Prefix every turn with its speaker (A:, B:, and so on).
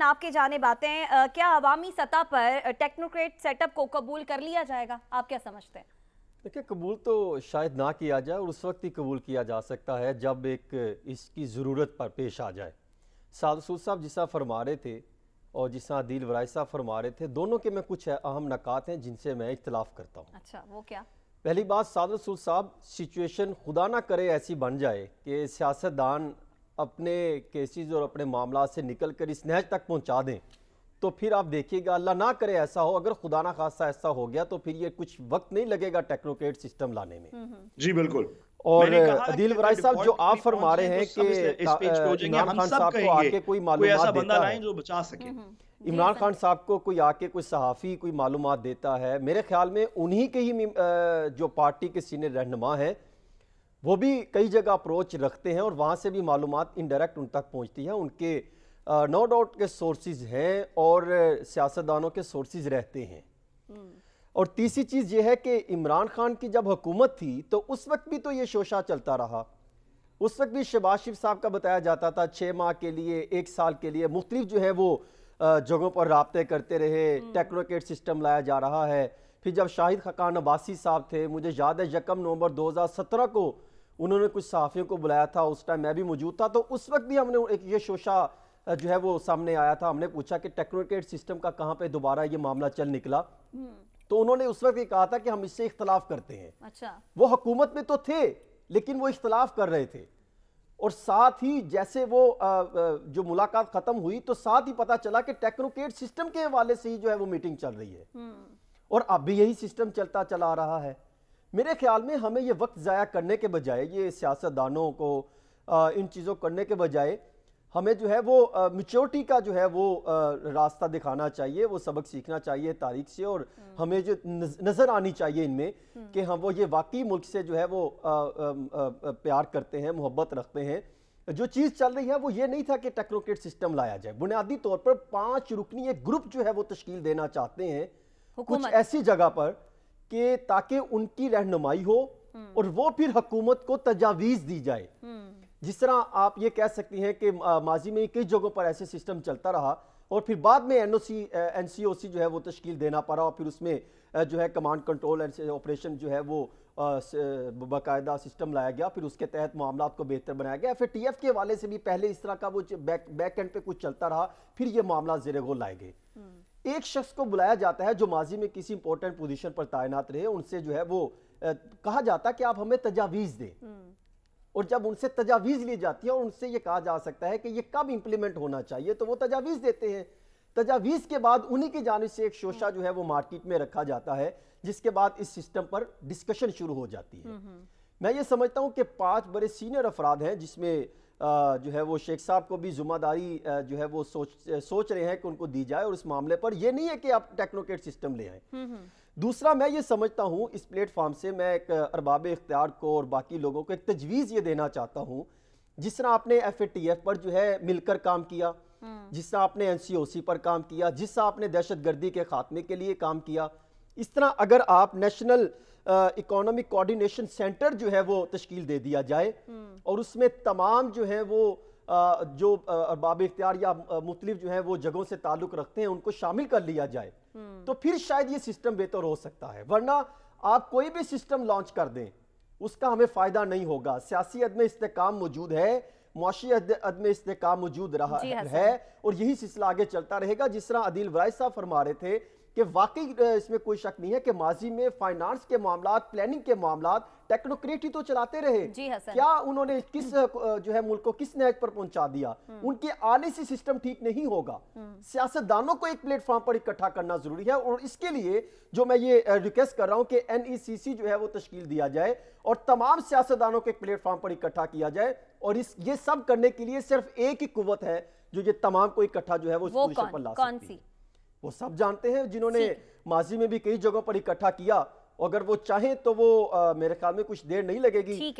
A: आपकी जानिब आते हैं, क्या अवामी सतह पर टेक्नोक्रेट सेटअप को कबूल कर लिया जाएगा? आप क्या समझते हैं?
B: देखिए, कबूल तो शायद ना किया जाए और उस वक्त ही कबूल किया जा सकता है जब एक इसकी ज़रूरत पर पेश आ जाए। साद सूद साहब जिस तरह फरमा रहे थे और जिस तरह आदिल वराइस साहब फरमा रहे थे, दोनों के में कुछ अहम नकात हैं जिनसे मैं इख्तलाफ करता हूँ।
A: अच्छा, वो क्या?
B: पहली बात, साद सूद साहब, सिचुएशन खुदा ना करे ऐसी बन जाए कि सियासतदान अपने केसेस और अपने मामला से निकल कर इस नहज तक पहुँचा दें, तो फिर आप देखिएगा, अल्लाह ना करे ऐसा हो, अगर खुदा ना खासा ऐसा हो गया तो फिर ये कुछ वक्त नहीं लगेगा टेक्नोक्रेट सिस्टम लाने में।
C: जी बिल्कुल।
B: और अदील वराइस साहब जो आप फरमा रहे हैं कि इमरान खान साहब को आके कोई मालूमात देता है,
C: जो बचा सके,
B: इमरान खान साहब को कोई आके कोई सहाफ़ी कोई मालूमात देता है, मेरे ख्याल में उन्हीं के ही जो पार्टी के सीनियर रहनुमा हैं वो भी कई जगह अप्रोच रखते हैं और वहाँ से भी मालूमात इनडायरेक्ट उन तक पहुँचती है। उनके नो डाउट के सोर्सेज हैं और सियासतदानों के सोर्सेज रहते हैं। और तीसरी चीज़ ये है कि इमरान खान की जब हुकूमत थी तो उस वक्त भी तो ये शोशा चलता रहा। उस वक्त भी शहबाज शरीफ साहब का बताया जाता था 6 माह के लिए, 1 साल के लिए मुख्तलिफ जो है वो जगहों पर राब्ते करते रहे, टेक्नोक्रेट सिस्टम लाया जा रहा है। फिर जब शाहिद खकान अब्बासी साहब थे, मुझे याद है 1 नवंबर 2017 को उन्होंने कुछ सहाफ़ियों को बुलाया था, उस टाइम मैं भी मौजूद था, तो उस वक्त भी हमने एक ये शोशा जो है वो सामने आया था। हमने पूछा कि टेक्नोक्रेट सिस्टम का कहाँ पे दोबारा ये मामला चल निकला, तो उन्होंने उस वक्त ये कहा था कि हम इससे इख्तलाफ करते हैं।
A: अच्छा,
B: वो हुकूमत में तो थे लेकिन वो इख्तलाफ कर रहे थे। और साथ ही जैसे वो जो मुलाकात खत्म हुई तो साथ ही पता चला कि टेक्नोक्रेट सिस्टम के हवाले से ही जो है वो मीटिंग चल रही है और अब भी यही सिस्टम चलता चला आ रहा है। मेरे ख्याल में हमें ये वक्त ज़ाया करने के बजाय, ये सियासतदानों को इन चीज़ों करने के बजाय हमें जो है वो मैच्योरिटी का जो है वो रास्ता दिखाना चाहिए, वो सबक सीखना चाहिए तारीख से, और हमें जो नज़र आनी चाहिए इनमें कि हम वो ये वाकई मुल्क से जो है वो प्यार करते हैं, मोहब्बत रखते हैं। जो चीज़ चल रही है वो ये नहीं था कि टेक्नोक्रेट सिस्टम लाया जाए। बुनियादी तौर पर 5 रुकनी एक ग्रुप जो है वो तश्कील देना चाहते हैं कुछ ऐसी जगह पर कि ताकि उनकी रहनुमाई हो और वो फिर हुकूमत को तजावीज़ दी जाए। जिस तरह आप ये कह सकती हैं कि माजी में कई जगहों पर ऐसे सिस्टम चलता रहा और फिर बाद में एनसीओसी जो है वो तश्कील देना पड़ा और फिर उसमें जो है कमांड कंट्रोल एंड ऑपरेशन जो है वो बाकायदा सिस्टम लाया गया, फिर उसके तहत मामला को बेहतर बनाया गया। FATF के हवाले से भी पहले इस तरह का वो बैक एंड पे कुछ चलता रहा, फिर ये मामला ज़ेरे गौर लाए गए। एक शख्स को बुलाया जाता है जो माजी में किसी इंपॉर्टेंट पोजीशन पर तैनात रहे, उनसे जो है वो कहा जाता है कि आप हमें तजावीज़ दें, और जब उनसे तजावीज़ ली जाती है और उनसे ये कहा जा सकता है कि ये कब इंप्लीमेंट होना चाहिए, तो वो तजावीज़ देते हैं। तजावीज़ के बाद उन्हीं की जानिब से एक शोशा जो है वो मार्केट में रखा जाता है, जिसके बाद इस सिस्टम पर डिस्कशन शुरू हो जाती है। मैं ये समझता हूँ कि 5 बड़े सीनियर अफराद हैं जिसमें जो है वो शेख साहब को भी जिम्मेदारी जो है वो सोच रहे हैं कि उनको दी जाए, और इस मामले पर ये नहीं है कि आप टेक्नोक्रेट सिस्टम ले आए। दूसरा, मैं ये समझता हूँ इस प्लेटफॉर्म से मैं एक अरबाब इख्तियार को और बाकी लोगों को एक तजवीज़ ये देना चाहता हूँ, जिस तरह आपने FATF पर जो है मिलकर काम किया, जिस तरह आपने NCOC पर काम किया, जिस तरह आपने दहशतगर्दी के खात्मे के लिए काम किया, इस तरह अगर आप नेशनल इकोनॉमिक कोऑर्डिनेशन सेंटर जो है वो तश्कील दे दिया जाए और उसमें तमाम जो है वो जो अरबाब इख्तियार या मुख्तलिफ जो है वो जगहों से ताल्लुक़ रखते हैं उनको शामिल कर लिया जाए, तो फिर शायद ये सिस्टम बेहतर हो सकता है। वरना आप कोई भी सिस्टम लॉन्च कर दें उसका हमें फ़ायदा नहीं होगा। सियासी अदम इस्तेकाम मौजूद है, मुआशी अदम इस्तेकाम मौजूद रहा है और यही सिलसिला आगे चलता रहेगा। जिस तरह आदिल वराइस साहब फरमा रहे थे कि वाकई इसमें कोई शक नहीं है कि माजी में फाइनेंस के मामला, प्लानिंग के मामला टेक्नोक्रेट ही तो चलाते रहे। क्या उन्होंने किस जो है मुल्क को किस नहज पर पहुंचा दिया? उनके आने से सिस्टम ठीक नहीं होगा। सियासतदानों को एक प्लेटफॉर्म पर इकट्ठा करना जरूरी है, और इसके लिए जो मैं ये रिक्वेस्ट कर रहा हूं कि NECC जो है वो तश्कील दिया जाए और तमाम सियासतदानों को एक प्लेटफॉर्म पर इकट्ठा किया जाए। और ये सब करने के लिए सिर्फ एक ही कुव्वत है जो ये तमाम को इकट्ठा जो है वो पोजीशन पर ला सकती है। वो सब जानते हैं जिन्होंने माजी में भी कई जगहों पर इकट्ठा किया। अगर वो चाहें तो वो मेरे ख्याल में कुछ देर नहीं लगेगी।